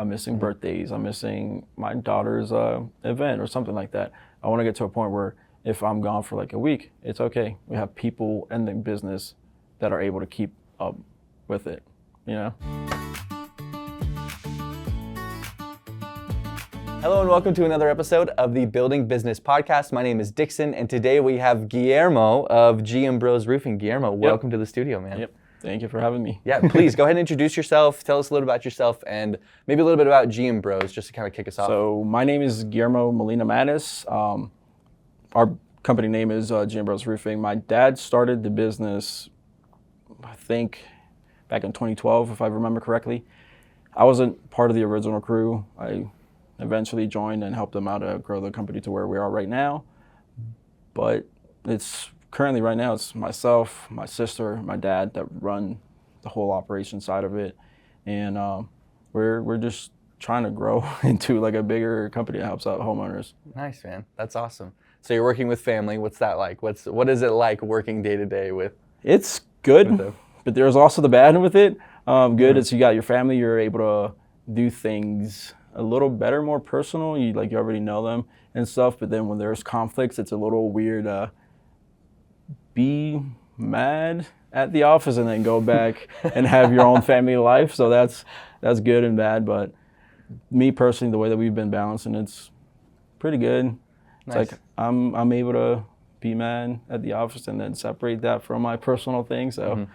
I'm missing birthdays. I'm missing my daughter's event or something like that. I want to get to a point where if I'm gone for like a week, it's okay. We have people in the business that are able to keep up with it, you know? Hello and welcome to another episode of the Building Business Podcast. My name is Dixon, and today we have Guillermo of JobNimbus Roofing. Guillermo, welcome to the studio, man. Yep. Thank you for having me. Yeah, please go ahead and introduce yourself. Tell us a little about yourself and maybe a little bit about JobNimbus just to kind of kick us off. So my name is Guillermo Molina. Our company name is JobNimbus Roofing. My dad started the business, I think, back in 2012, if I remember correctly. I wasn't part of the original crew. I eventually joined and helped them out to grow the company to where we are right now. But it's currently right now, it's myself, my sister, my dad that run the whole operation side of it. And we're just trying to grow into like a bigger company that helps out homeowners. Nice, man. That's awesome. So you're working with family. What's that like? What is it like working day to day with? It's good, but there's also the bad with it. Good is you got your family, you're able to do things a little better, more personal. You already know them and stuff. But then when there's conflicts, it's a little weird. Be mad at the office and then go back and have your own family life. So that's good and bad. But me personally, the way that we've been balancing, it's pretty good. It's like I'm able to be mad at the office and then separate that from my personal thing. So.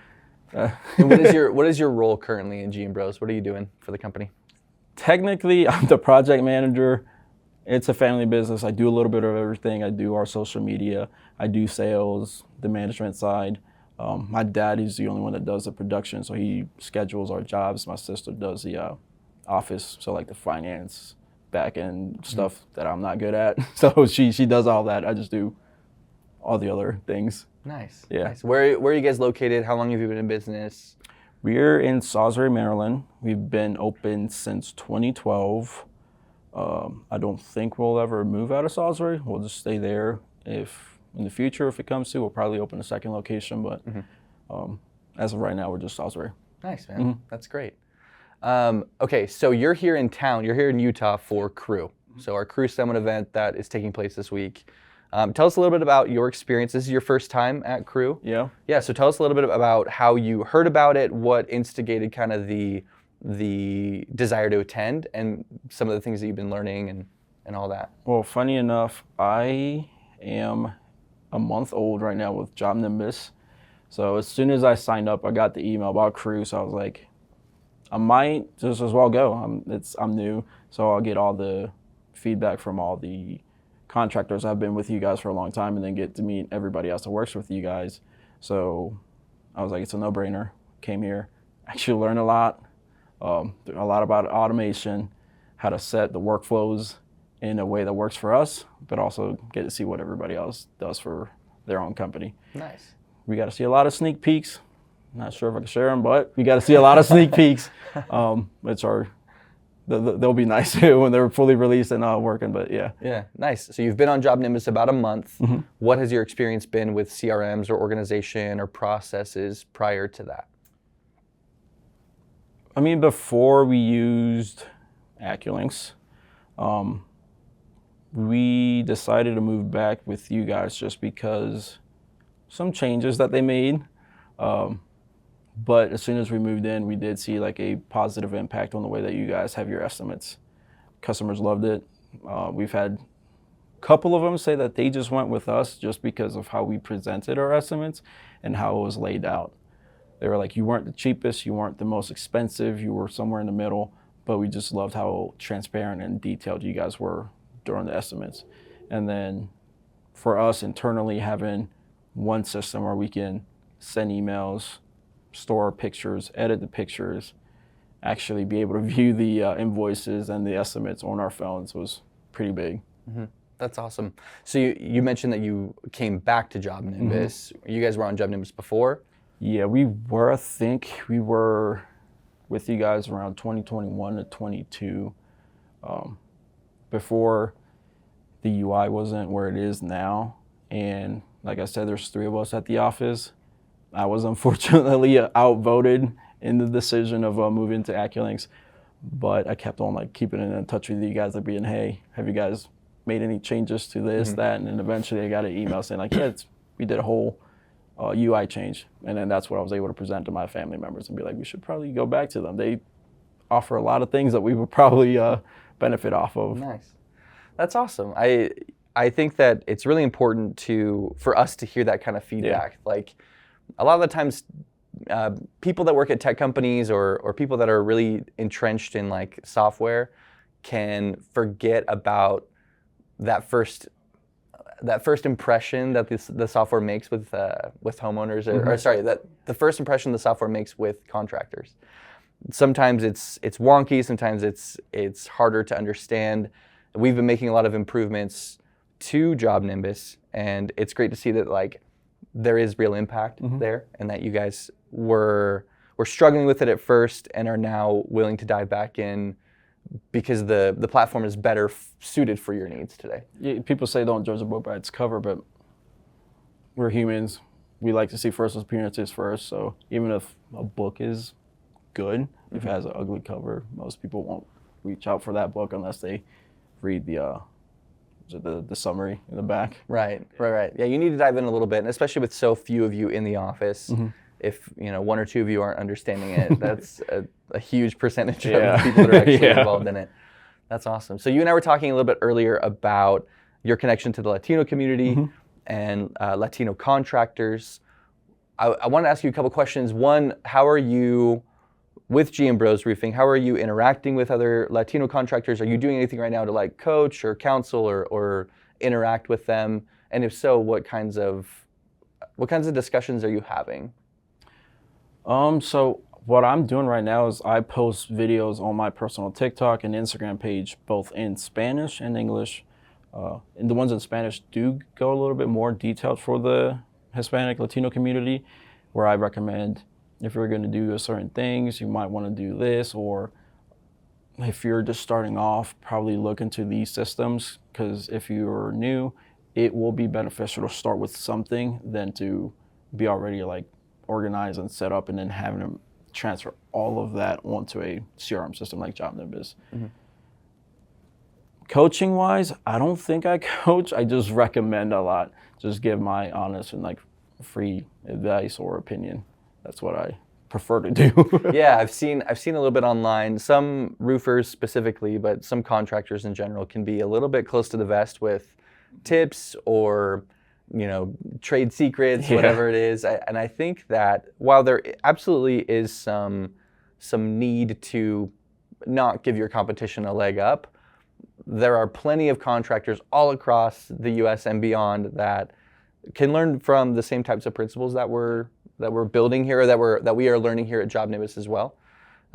And what is your role currently in JobNimbus? What are you doing for the company? Technically, I'm the project manager. It's a family business. I do a little bit of everything. I do our social media. I do sales, the management side. My dad is the only one that does the production, so he schedules our jobs. My sister does the office, so like the finance, back end stuff that I'm not good at. So she does all that. I just do all the other things. Nice. Yeah. Nice. Where are you guys located? How long have you been in business? We're in Salisbury, Maryland. We've been open since 2012. I don't think we'll ever move out of Salisbury. We'll just stay there. If in the future, if it comes to, we'll probably open a second location. But as of right now, we're just Salisbury. Nice, man. That's great. Okay, so you're here in town. You're here in Utah for Crew. So our Crew Summit event that is taking place this week. Tell us a little bit about your experience. This is your first time at Crew? Yeah. Yeah, so tell us a little bit about how you heard about it, what instigated kind of the desire to attend, and some of the things that you've been learning and all that. Well, funny enough, I am a month old right now with JobNimbus. So as soon as I signed up, I got the email about Crew, so I was like, I might just as well go. I'm new, so I'll get all the feedback from all the contractors. I've been with you guys for a long time and then get to meet everybody else that works with you guys. So I was like, it's a no-brainer. Came here, actually learned a lot about automation, how to set the workflows in a way that works for us, but also get to see what everybody else does for their own company. Nice. We got to see a lot of sneak peeks. Not sure if I can share them, but we got to see a lot of sneak peeks, which are they'll be nice when they're fully released and working, but yeah. Yeah, nice. So you've been on JobNimbus about a month. What has your experience been with CRMs or organization or processes prior to that? I mean, before we used AccuLynx, we decided to move back with you guys just because some changes that they made. But as soon as we moved in, we did see like a positive impact on the way that you guys have your estimates. Customers loved it. We've had a couple of them say that they just went with us just because of how we presented our estimates and how it was laid out. They were like, you weren't the cheapest, you weren't the most expensive, you were somewhere in the middle, but we just loved how transparent and detailed you guys were during the estimates. And then for us internally, having one system where we can send emails, store pictures, edit the pictures, actually be able to view the invoices and the estimates on our phones was pretty big. That's awesome. So you mentioned that you came back to JobNimbus. You guys were on JobNimbus before? Yeah, we were. I think we were with you guys around 2021 to 22. Before the UI wasn't where it is now. And like I said, there's 3 of us at the office. I was unfortunately outvoted in the decision of moving to AccuLynx. But I kept on like keeping in touch with you guys, like being, hey, have you guys made any changes to this, that? And then eventually I got an email saying like, yeah, we did a whole UI change. And then that's what I was able to present to my family members and be like, we should probably go back to them. They offer a lot of things that we would probably benefit off of. Nice. That's awesome. I think that it's really important for us to hear that kind of feedback. Yeah. Like a lot of the times, people that work at tech companies or people that are really entrenched in like software can forget about that first impression that the software makes with homeowners, or sorry, that the first impression the software makes with contractors. Sometimes it's wonky, sometimes it's harder to understand. We've been making a lot of improvements to JobNimbus, and it's great to see that like there is real impact there, and that you guys were struggling with it at first and are now willing to dive back in because the platform is better suited for your needs today. Yeah, people say don't judge a book by its cover, but we're humans. We like to see first appearances first. So even if a book is good, if it has an ugly cover, most people won't reach out for that book unless they read the summary in the back. Right. Yeah, you need to dive in a little bit, and especially with so few of you in the office. If one or two of you aren't understanding it, that's a huge percentage of the people that are actually involved in it. That's awesome. So you and I were talking a little bit earlier about your connection to the Latino community and Latino contractors. I want to ask you a couple questions. One, how are you with GM Bros Roofing? How are you interacting with other Latino contractors? Are you doing anything right now to like coach or counsel or interact with them? And if so, what kinds of discussions are you having? So what I'm doing right now is I post videos on my personal TikTok and Instagram page, both in Spanish and English. And the ones in Spanish do go a little bit more detailed for the Hispanic Latino community, where I recommend if you're going to do certain things, you might want to do this, or if you're just starting off, probably look into these systems, because if you're new, it will be beneficial to start with something than to be already like organized and set up and then having to transfer all of that onto a CRM system like JobNimbus. Coaching wise, I don't think I coach. I just recommend a lot. Just give my honest and like free advice or opinion. That's what I prefer to do. Yeah, I've seen a little bit online. Some roofers specifically, but some contractors in general can be a little bit close to the vest with tips or trade secrets, whatever it is. And I think that while there absolutely is some need to not give your competition a leg up, there are plenty of contractors all across the U.S. and beyond that can learn from the same types of principles that we're building here, or that we are learning here at JobNimbus as well.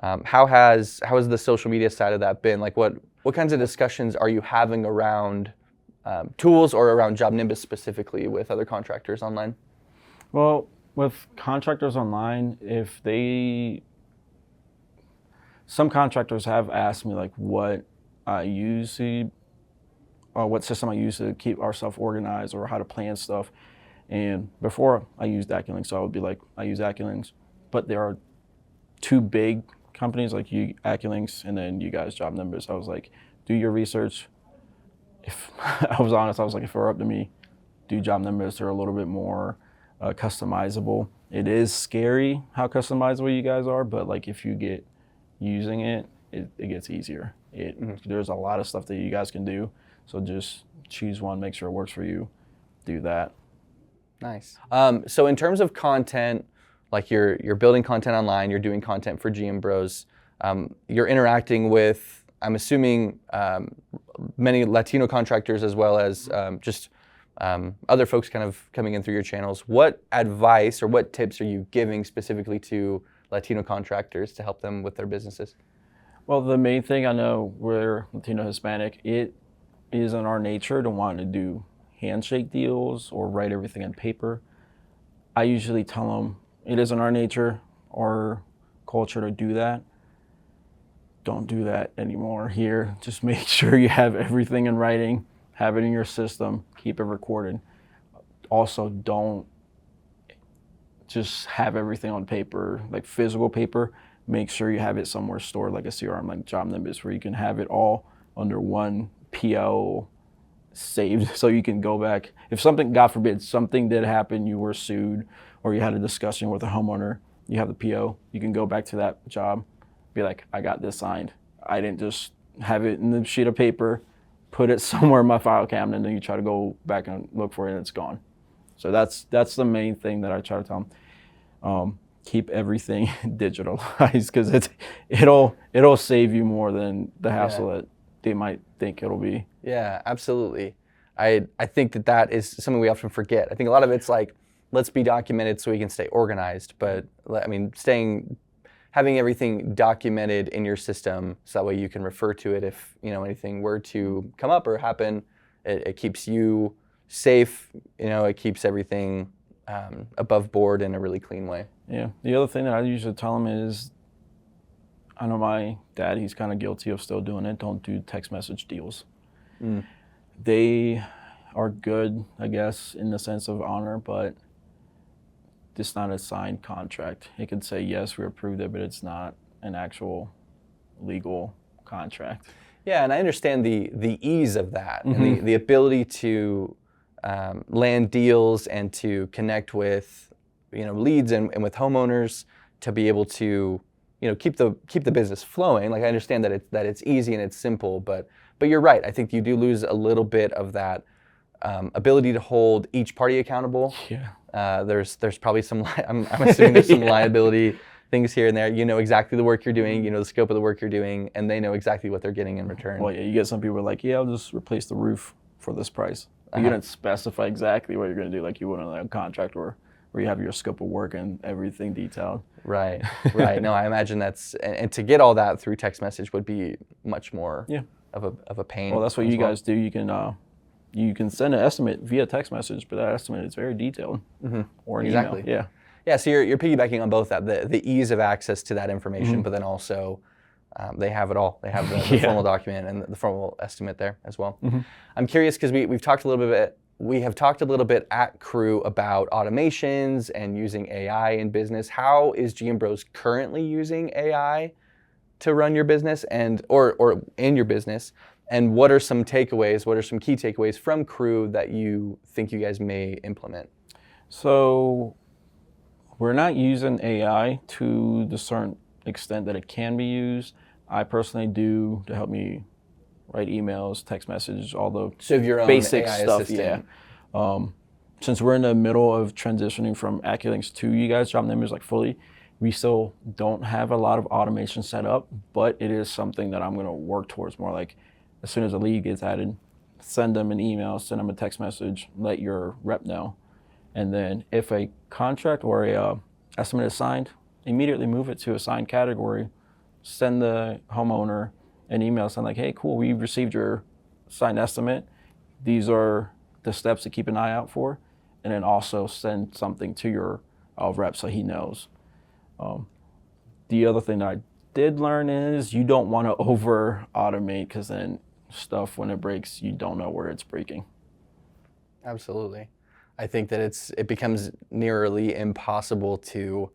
How has the social media side of that been? Like what kinds of discussions are you having around tools or around JobNimbus specifically with other contractors online? Well, with contractors online, some contractors have asked me like what system I use to keep ourselves organized or how to plan stuff. And before I used AccuLynx, so I would be like, I use AccuLynx, but there are two big companies like AccuLynx and then you guys, JobNimbus. I was like, do your research. If I was honest, I was like, if it were up to me, do JobNimbus. They're a little bit more customizable. It is scary how customizable you guys are, but like if you get using it, it gets easier. There's a lot of stuff that you guys can do. So just choose one, make sure it works for you, do that. Nice. So in terms of content, like you're building content online, you're doing content for GM Bros, you're interacting with, I'm assuming, many Latino contractors as well as just other folks kind of coming in through your channels. What advice or what tips are you giving specifically to Latino contractors to help them with their businesses? Well, the main thing, I know we're Latino Hispanic, it is in our nature to want to do handshake deals or write everything on paper. I usually tell them it is in our nature, our culture to do that. Don't do that anymore here. Just make sure you have everything in writing, have it in your system, keep it recorded. Also, don't just have everything on paper, like physical paper. make sure you have it somewhere stored like a CRM, like JobNimbus, where you can have it all under one PO saved, so you can go back. If something, God forbid, something did happen, you were sued, or you had a discussion with a homeowner, you have the PO, you can go back to that job, be like, I got this signed. I didn't just have it in the sheet of paper, put it somewhere in my file cabinet, and then you try to go back and look for it and it's gone. So that's the main thing that I try to tell them. Keep everything digitalized, because it'll save you more than the hassle that they might think it'll be. Yeah, absolutely. I think that is something we often forget. I think a lot of it's like, let's be documented so we can stay organized. But I mean, having everything documented in your system, so that way you can refer to it if anything were to come up or happen. It keeps you safe. It keeps everything above board in a really clean way. Yeah. The other thing that I usually tell them is, I know my dad, he's kind of guilty of still doing it. Don't do text message deals. They are good, I guess, in the sense of honor, but it's not a signed contract. It could say, yes, we approved it, but it's not an actual legal contract. Yeah, and I understand the ease of that, and the ability to land deals and to connect with leads and with homeowners, to be able to keep the business flowing. Like, I understand that it's easy and it's simple, but you're right. I think you do lose a little bit of that ability to hold each party accountable. Yeah. There's probably some, I'm assuming there's some liability things here and there. You know exactly the work you're doing, the scope of the work you're doing, and they know exactly what they're getting in return. Well, yeah, you get some people like, yeah, I'll just replace the roof for this price. You didn't specify exactly what you're going to do, like you would on a contract, where you have your scope of work and everything detailed. Right. No, I imagine that's, and to get all that through text message would be much more of a pain. Well, that's what you guys do. You can send an estimate via text message, but that estimate is very detailed. Or an email. Yeah, so you're piggybacking on both that, the ease of access to that information, but then also they have it all. They have the formal document and the formal estimate there as well. I'm curious, because we have talked a little bit at Crew about automations and using AI in business. How is GM Bros currently using AI to run your business or in your business? And what are some takeaways? What are some key takeaways from Crew that you think you guys may implement? So we're not using AI to the certain extent that it can be used. I personally do to help me write emails, text messages, all the basic AI stuff. assistant. Since we're in the middle of transitioning from AccuLynx to you guys, JobNimbus, like fully, we still don't have a lot of automation set up, but it is something that I'm going to work towards more. Like, as soon as a lead gets added, send them an email, send them a text message, let your rep know. And then if a contract or a estimate is signed, immediately move it to a signed category, send the homeowner an email saying like, hey, cool, we received your signed estimate. These are the steps to keep an eye out for. And then also send something to your rep so he knows. The other thing that I did learn is you don't want to over automate, because then stuff, when it breaks, you don't know where it's breaking. Absolutely. I think that it becomes nearly impossible to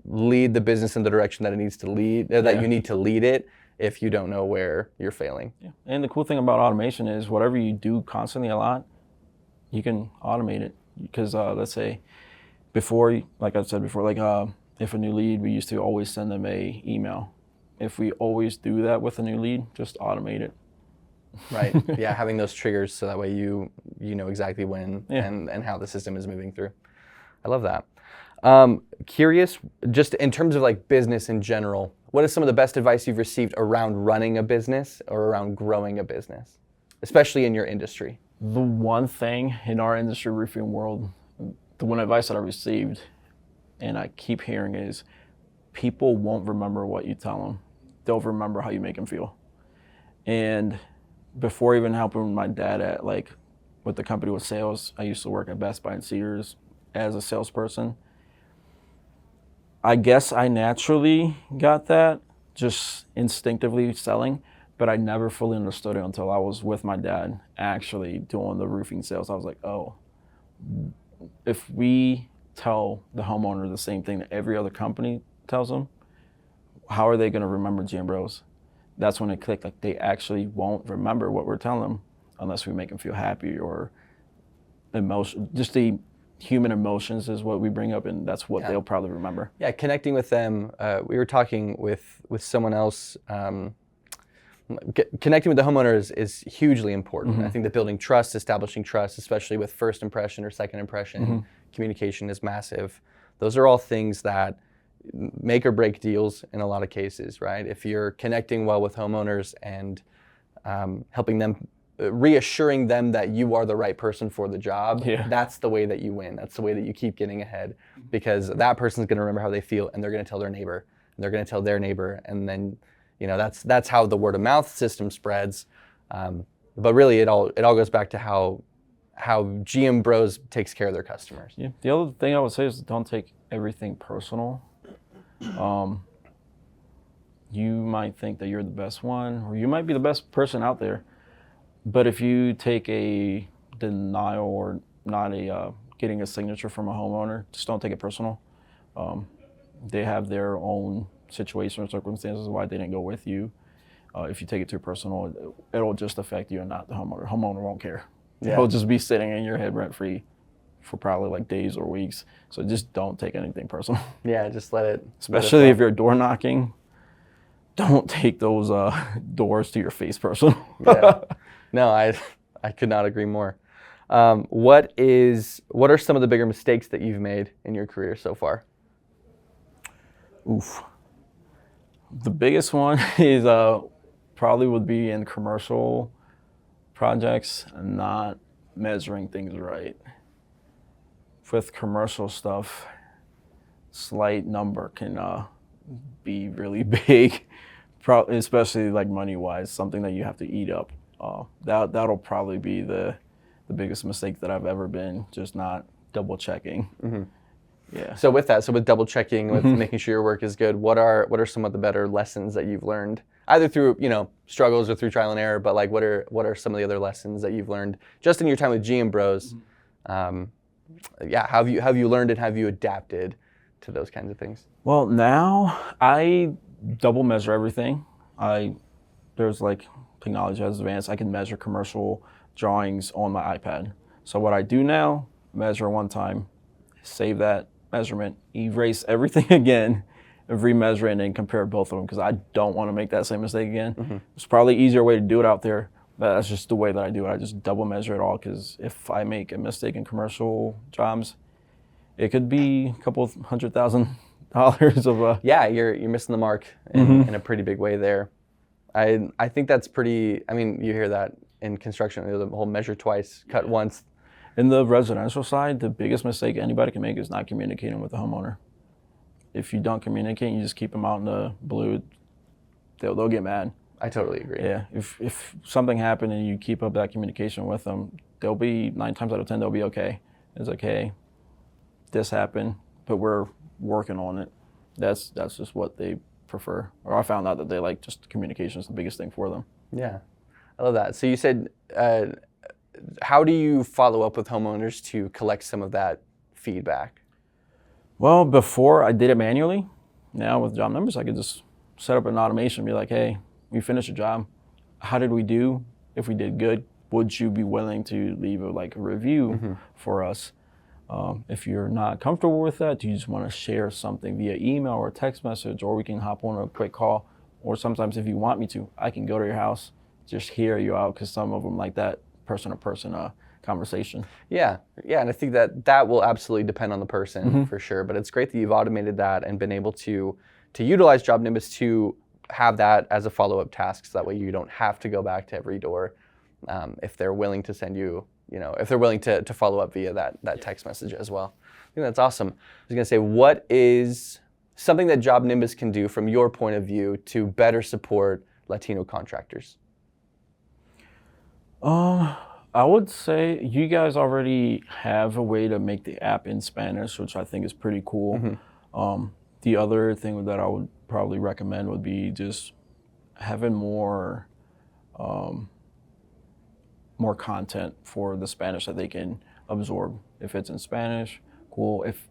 lead the business in the direction that it needs to lead, that you need to lead it, if you don't know where you're failing. Yeah. And the cool thing about automation is whatever you do constantly a lot, you can automate it. Because let's say before, like I said before, like if a new lead, we used to always send them a email. If we always do that with a new lead, just automate it. Right. Yeah, having those triggers so that way you know exactly when and how the system is moving through. I love that. Curious, just in terms of like business in general, what is some of the best advice you've received around running a business or around growing a business, especially in your industry? The one thing in our industry, roofing world, the one advice that I received, and I keep hearing, is people won't remember what you tell them. They'll remember how you make them feel. And before even helping my dad at with the company with sales, I used to work at Best Buy and Sears as a salesperson. I guess I naturally got that, just instinctively selling, but I never fully understood it until I was with my dad actually doing the roofing sales. I was like, oh, if we tell the homeowner the same thing that every other company tells them, how are they going to remember GM Bros? That's when it clicked. Like, they actually won't remember what we're telling them unless we make them feel happy, or emotion. Just the human emotions is what we bring up, and that's what they'll probably remember. Yeah, connecting with them. We were talking with someone else. Connecting with the homeowners is hugely important. I think that building trust, establishing trust, especially with first impression or second impression, communication is massive. Those are all things that make or break deals in a lot of cases, right? If you're connecting well with homeowners and helping them, reassuring them that you are the right person for the job, that's the way that you win. That's the way that you keep getting ahead, because that person's going to remember how they feel, and they're going to tell their neighbor, and they're going to tell their neighbor, and then that's how the word of mouth system spreads. But really, it all goes back to how GM Bros takes care of their customers. Yeah. The other thing I would say is, don't take everything personal. You might think that you're the best one, or you might be the best person out there. But if you take a denial or not getting a signature from a homeowner, just don't take it personal. They have their own situation or circumstances why they didn't go with you. If you take it too personal, it'll just affect you and not the homeowner. Homeowner won't care. It'll just be sitting in your head rent-free for probably like days or weeks. So just don't take anything personal. Yeah, just let it. Especially if you're door knocking, don't take those doors to your face personal. No, I could not agree more. What are some of the bigger mistakes that you've made in your career so far? Oof. The biggest one is probably would be in commercial projects and not measuring things right. With commercial stuff, slight number can be really big, especially like money-wise, something that you have to eat up. That'll probably be the biggest mistake that I've ever been, just not double checking. Yeah. So with double checking, with making sure your work is good, what are some of the better lessons that you've learned, either through struggles or through trial and error? But like, what are some of the other lessons that you've learned just in your time with GM Bros? Have you learned and have you adapted to those kinds of things? Well, now I double measure everything. There's like, technology has advanced. I can measure commercial drawings on my iPad. So what I do now, measure one time, save that measurement, erase everything again, and remeasure it, and then compare both of them, because I don't want to make that same mistake again. It's probably an easier way to do it out there, but that's just the way that I do it. I just double measure it all, because if I make a mistake in commercial jobs, it could be a couple $100,000 of you're missing the mark in a pretty big way there. I think that's pretty, you hear that in construction, the whole measure twice, cut once. In the residential side, the biggest mistake anybody can make is not communicating with the homeowner. If you don't communicate, you just keep them out in the blue, they'll get mad. I totally agree. Yeah, if something happened and you keep up that communication with them, they'll be, 9 times out of 10, they'll be okay. It's like, hey, this happened, but we're working on it. That's just what they prefer. Or I found out that they like just communication is the biggest thing for them. Yeah, I love that. So you said, how do you follow up with homeowners to collect some of that feedback? Well, before I did it manually. Now with JobNimbus, I could just set up an automation and be like, hey, we finished a job. How did we do? If we did good, would you be willing to leave a review for us? If you're not comfortable with that, do you just want to share something via email or text message, or we can hop on a quick call? Or sometimes if you want me to, I can go to your house, just hear you out, because some of them like that person-to-person conversation. Yeah, and I think that will absolutely depend on the person for sure, but it's great that you've automated that and been able to utilize JobNimbus to have that as a follow-up task, so that way you don't have to go back to every door if they're willing to send you, if they're willing to follow up via that text message as well. I think that's awesome. I was gonna say, what is something that JobNimbus can do from your point of view to better support Latino contractors? I would say you guys already have a way to make the app in Spanish, which I think is pretty cool. The other thing that I would probably recommend would be just having more content for the Spanish that they can absorb. If it's in Spanish, cool. If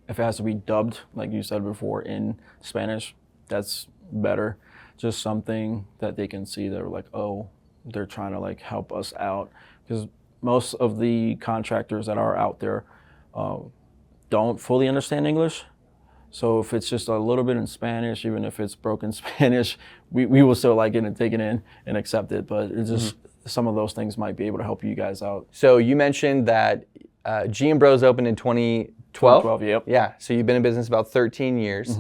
it has to be dubbed, like you said before, in Spanish, that's better. Just something that they can see. They're like, oh, they're trying to like help us out, because most of the contractors that are out there don't fully understand English. So if it's just a little bit in Spanish, even if it's broken Spanish, we will still like it and take it in and accept it. But it's just some of those things might be able to help you guys out. So you mentioned that G & Bros opened in 2012? 12, yep. Yeah, so you've been in business about 13 years.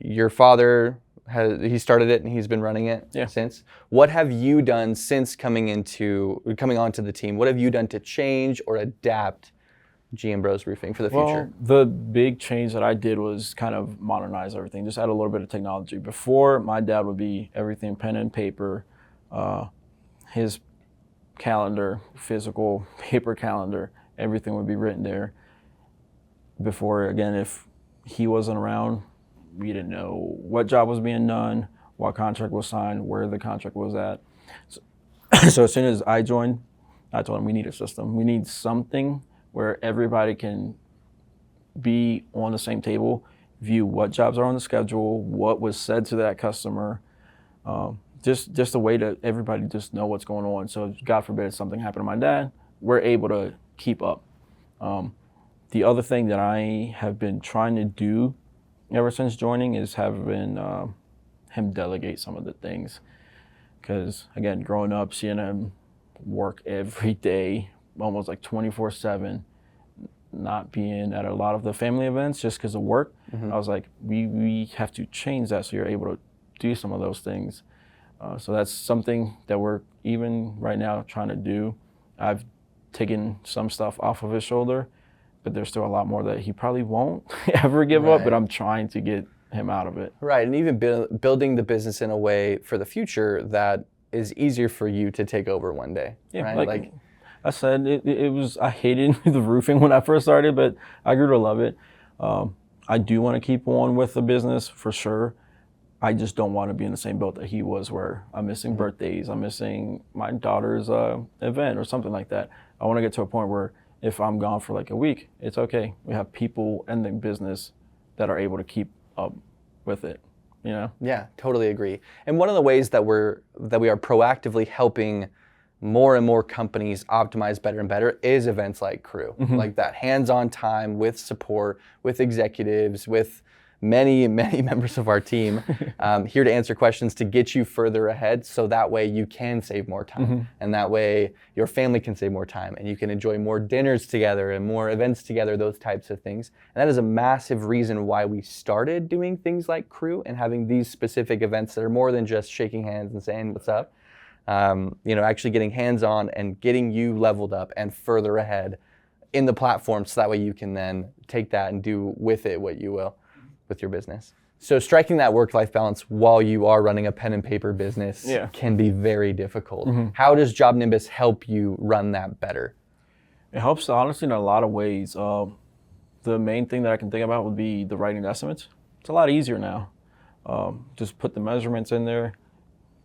Your father, he started it and he's been running it since. What have you done since coming onto the team? What have you done to change or adapt G & Bros Roofing for the future? The big change that I did was kind of modernize everything, just add a little bit of technology. Before, my dad would be everything pen and paper, his calendar, physical paper calendar, everything would be written there. Before, again, if he wasn't around, we didn't know what job was being done, what contract was signed, where the contract was at. So as soon as I joined, I told him we need a system. We need something where everybody can be on the same table, view what jobs are on the schedule, what was said to that customer, just a way to everybody just know what's going on. So God forbid something happened to my dad, we're able to keep up. The other thing that I have been trying to do ever since joining is having him delegate some of the things. Because again, growing up, seeing him work every day, almost like 24/7, not being at a lot of the family events just because of work. I was like, we have to change that so you're able to do some of those things. So that's something that we're even right now trying to do. I've taken some stuff off of his shoulder, but there's still a lot more that he probably won't ever give up, but I'm trying to get him out of it. Right, and even building the business in a way for the future that is easier for you to take over one day. Yeah, right? like I said, it was, I hated the roofing when I first started, but I grew to love it. I do want to keep on with the business for sure. I just don't want to be in the same boat that he was, where I'm missing birthdays, I'm missing my daughter's event or something like that. I want to get to a point where if I'm gone for like a week, it's okay. We have people in the business that are able to keep up with it, you know? Yeah, totally agree. And one of the ways that we are proactively helping more and more companies optimize better and better is events like Crew, like that hands-on time with support, with executives, with many members of our team here to answer questions to get you further ahead, so that way you can save more time, and that way your family can save more time, and you can enjoy more dinners together and more events together, those types of things. And that is a massive reason why we started doing things like Crew and having these specific events that are more than just shaking hands and saying what's up. Actually getting hands-on and getting you leveled up and further ahead in the platform, so that way you can then take that and do with it what you will with your business. So striking that work-life balance while you are running a pen and paper business can be very difficult. How does JobNimbus help you run that better? It helps, honestly, in a lot of ways. The main thing that I can think about would be the writing estimates. It's a lot easier now. Just put the measurements in there.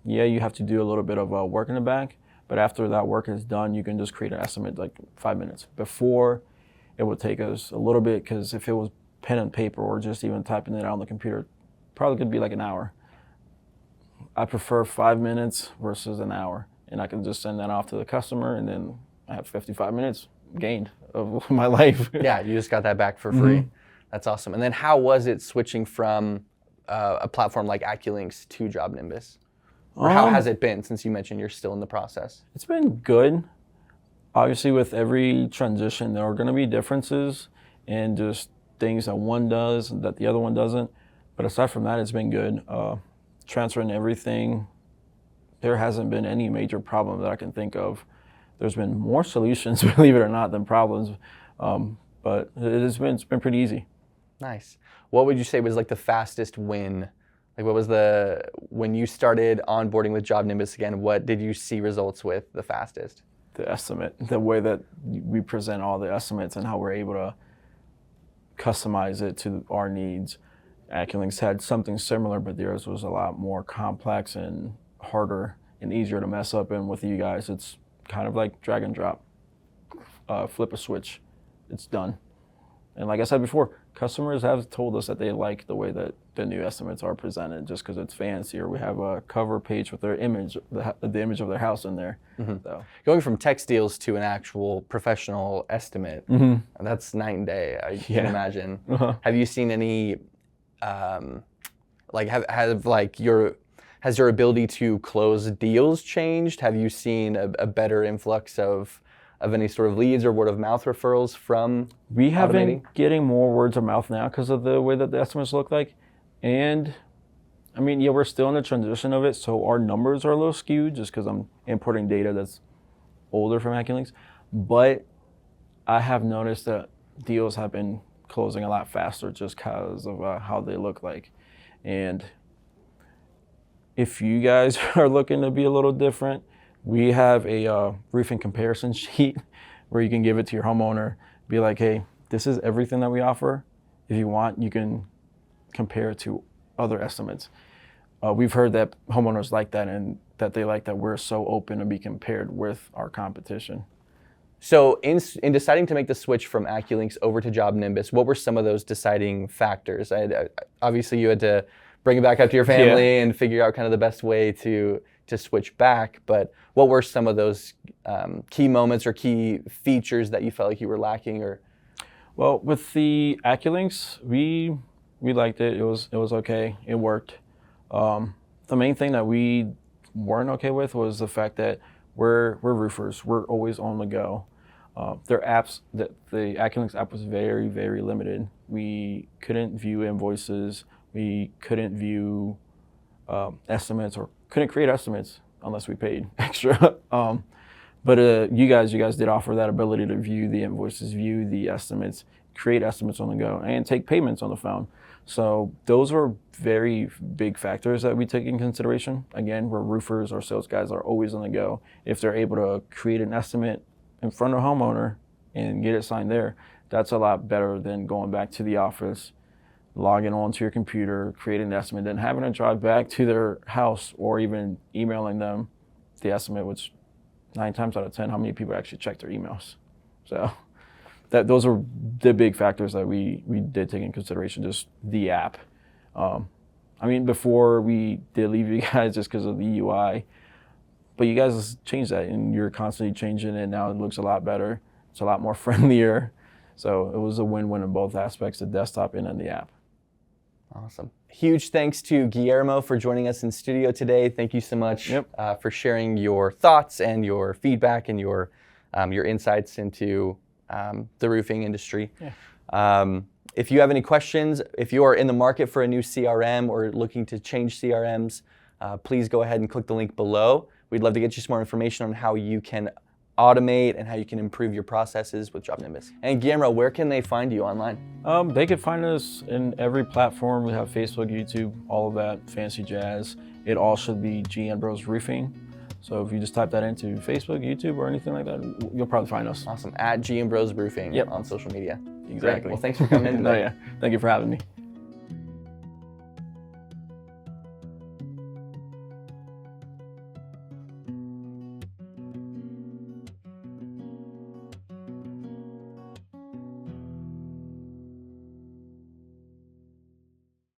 Yeah, you have to do a little bit of work in the back, but after that work is done, you can just create an estimate like 5 minutes. Before, it would take us a little bit, because if it was pen and paper or just even typing it out on the computer, probably could be like an hour. I prefer 5 minutes versus an hour, and I can just send that off to the customer, and then I have 55 minutes gained of my life. Yeah, you just got that back for free. That's awesome. And then how was it switching from a platform like AccuLynx to JobNimbus? Or how has it been, since you mentioned you're still in the process? It's been good. Obviously, with every transition, there are going to be differences and just things that one does that the other one doesn't. But aside from that, it's been good. Transferring everything, there hasn't been any major problem that I can think of. There's been more solutions, believe it or not, than problems. But it's been pretty easy. Nice. What would you say was like the fastest win? Like, what was when you started onboarding with JobNimbus again, what did you see results with the fastest? The estimate, the way that we present all the estimates and how we're able to customize it to our needs. AccuLynx had something similar, but theirs was a lot more complex and harder and easier to mess up. And with you guys, it's kind of like drag and drop, flip a switch, it's done. And like I said before, customers have told us that they like the way that the new estimates are presented, just because it's fancier. We have a cover page with their image, the image of their house in there. So Going from text deals to an actual professional estimate, that's night and day, I can imagine. Have you seen any, has your ability to close deals changed? Have you seen a better influx of any sort of leads or word of mouth referrals from we have automating? been getting more words of mouth now because of the way that the estimates look like. And I mean, yeah, we're still in the transition of it, so our numbers are a little skewed just because I'm importing data that's older from AccuLynx. But I have noticed that deals have been closing a lot faster just because of how they look like. And if you guys are looking to be a little different, we have a roofing comparison sheet where you can give it to your homeowner, be like, hey, this is everything that we offer. If you want, you can compare it to other estimates. We've heard that homeowners like that, and that they like that we're so open to be compared with our competition. So in deciding to make the switch from AccuLynx over to JobNimbus, what were some of those deciding factors? Obviously, you had to bring it back up to your family and figure out kind of the best way to switch back, but what were some of those key moments or key features that you felt like you were lacking? Or well, with the AccuLynx, we liked it. It was okay. It worked. The main thing that we weren't okay with was the fact that we're roofers. We're always on the go. Their apps, the AccuLynx app was very, very limited. We couldn't view invoices. We couldn't view estimates, or couldn't create estimates unless we paid extra. But you guys did offer that ability to view the invoices, view the estimates, create estimates on the go, and take payments on the phone. So those were very big factors that we take in consideration. Again, we're roofers, our sales guys are always on the go. If they're able to create an estimate in front of a homeowner and get it signed there, that's a lot better than going back to the office, logging onto your computer, creating the estimate, then having to drive back to their house or even emailing them the estimate, which 9 times out of 10, how many people actually check their emails? So those are the big factors that we did take in consideration, just the app. I mean, before we did leave you guys just because of the UI, but you guys changed that, and you're constantly changing it. Now it looks a lot better. It's a lot more friendlier. So it was a win-win in both aspects, the desktop and in the app. Awesome. Huge thanks to Guillermo for joining us in studio today. Thank you so much for sharing your thoughts and your feedback and your insights into the roofing industry. If you have any questions, if you are in the market for a new CRM or looking to change CRMs, please go ahead and click the link below. We'd love to get you some more information on how you can automate and how you can improve your processes with JobNimbus. And Guillermo, where can they find you online? They can find us in every platform. We have Facebook, YouTube, all of that fancy jazz. It all should be JobNimbus Roofing. So if you just type that into Facebook, YouTube, or anything like that, you'll probably find us. Awesome. At JobNimbus Roofing on social media. Exactly. Great. Well, thanks for coming in today. Thank you for having me.